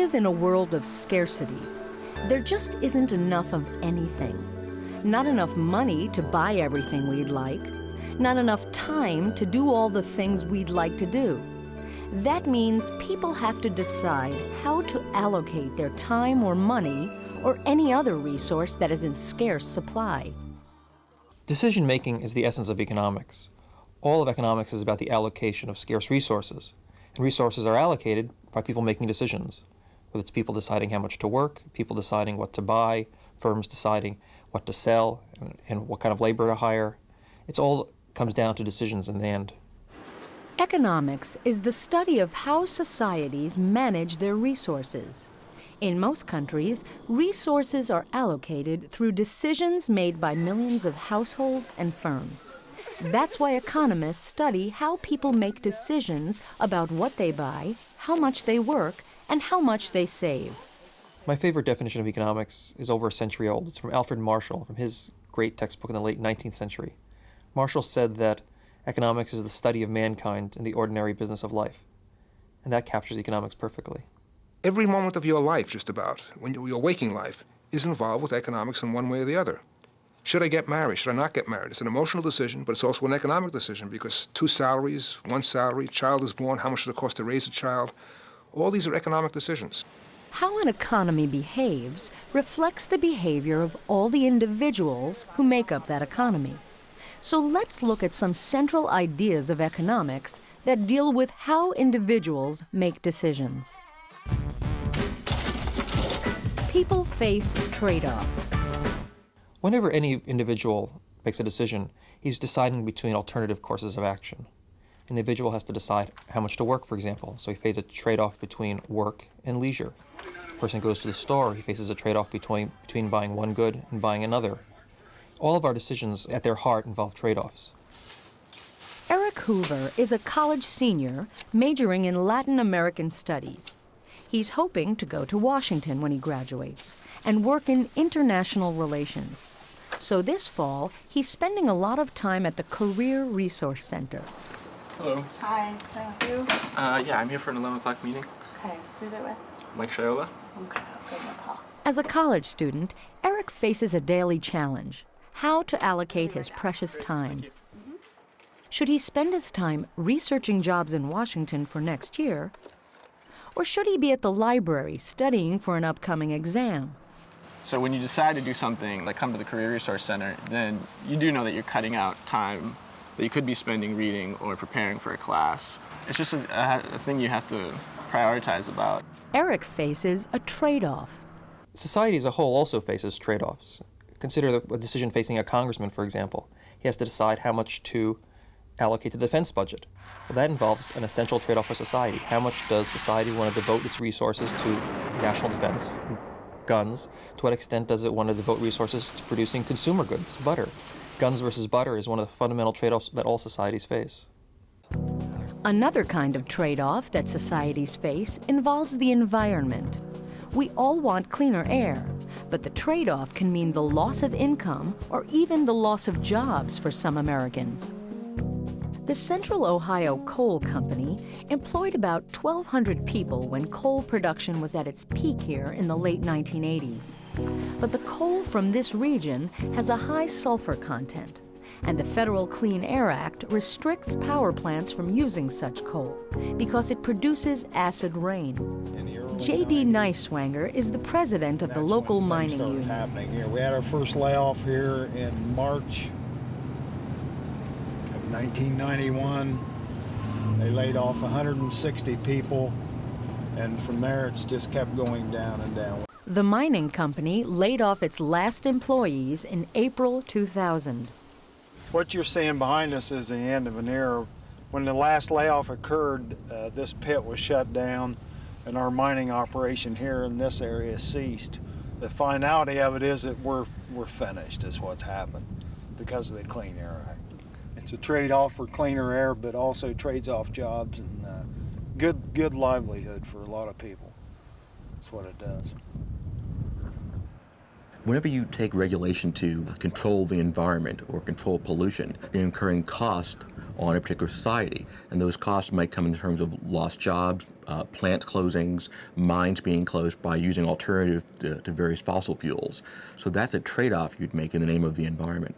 live in a world of scarcity. There just isn't enough of anything. Not enough money to buy everything we'd like. Not enough time to do all the things we'd like to do. That means people have to decide how to allocate their time or money or any other resource that is in scarce supply. Decision-making is the essence of economics. All of economics is about the allocation of scarce resources. And resources are allocated by people making decisions, whether it's people deciding how much to work, people deciding what to buy, firms deciding what to sell, and what kind of labor to hire. It all comes down to decisions in the end. Economics is the study of how societies manage their resources. In most countries, resources are allocated through decisions made by millions of households and firms. That's why economists study how people make decisions about what they buy, how much they work, and how much they save. My favorite definition of economics is over a century old. It's from Alfred Marshall, from his great textbook in the late 19th century. Marshall said that economics is the study of mankind in the ordinary business of life. And that captures economics perfectly. Every moment of your life, just about, your waking life, is involved with economics in one way or the other. Should I get married? Should I not get married? It's an emotional decision, but it's also an economic decision because 2 salaries, 1 salary, child is born, how much does it cost to raise a child? All these are economic decisions. How an economy behaves reflects the behavior of all the individuals who make up that economy. So let's look at some central ideas of economics that deal with how individuals make decisions. People face trade-offs. Whenever any individual makes a decision, he's deciding between alternative courses of action. An individual has to decide how much to work, for example, so he faces a trade-off between work and leisure. A person goes to the store, he faces a trade-off between buying one good and buying another. All of our decisions at their heart involve trade-offs. Eric Hoover is a college senior majoring in Latin American studies. He's hoping to go to Washington when he graduates and work in international relations. So this fall, he's spending a lot of time at the Career Resource Center. Hello. Hi, can I help you? Yeah, I'm here for an 11 o'clock meeting. Okay, who's it with? Mike Shiola. Okay, I'll give him a call. As a college student, Eric faces a daily challenge: how to allocate his precious time. Should he spend his time researching jobs in Washington for next year? Or should he be at the library studying for an upcoming exam? So when you decide to do something, like come to the Career Resource Center, then you do know that you're cutting out time that you could be spending reading or preparing for a class. It's just a thing you have to prioritize about. Eric faces a trade-off. Society as a whole also faces trade-offs. Consider a decision facing a congressman, for example. He has to decide how much to allocate to the defense budget. Well, that involves an essential trade-off for society. How much does society want to devote its resources to national defense, guns? To what extent does it want to devote resources to producing consumer goods, butter? Guns versus butter is one of the fundamental trade-offs that all societies face. Another kind of trade-off that societies face involves the environment. We all want cleaner air, but the trade-off can mean the loss of income or even the loss of jobs for some Americans. The Central Ohio Coal Company employed about 1,200 people when coal production was at its peak here in the late 1980s. But the coal from this region has a high sulfur content, and the Federal Clean Air Act restricts power plants from using such coal because it produces acid rain. J.D. Neiswanger is the president of the local mining union. Happening here. We had our first layoff here in March of 1991. They laid off 160 people, and from there it's just kept going down and down. The mining company laid off its last employees in April 2000. What you're seeing behind us is the end of an era. When the last layoff occurred, this pit was shut down and our mining operation here in this area ceased. The finality of it is that we're finished, is what's happened because of the Clean Air Act. It's a trade-off for cleaner air, but also trades off jobs and good livelihood for a lot of people. That's what it does. Whenever you take regulation to control the environment or control pollution, you're incurring cost on a particular society. And those costs might come in terms of lost jobs, plant closings, mines being closed by using alternative to various fossil fuels. So that's a trade-off you'd make in the name of the environment.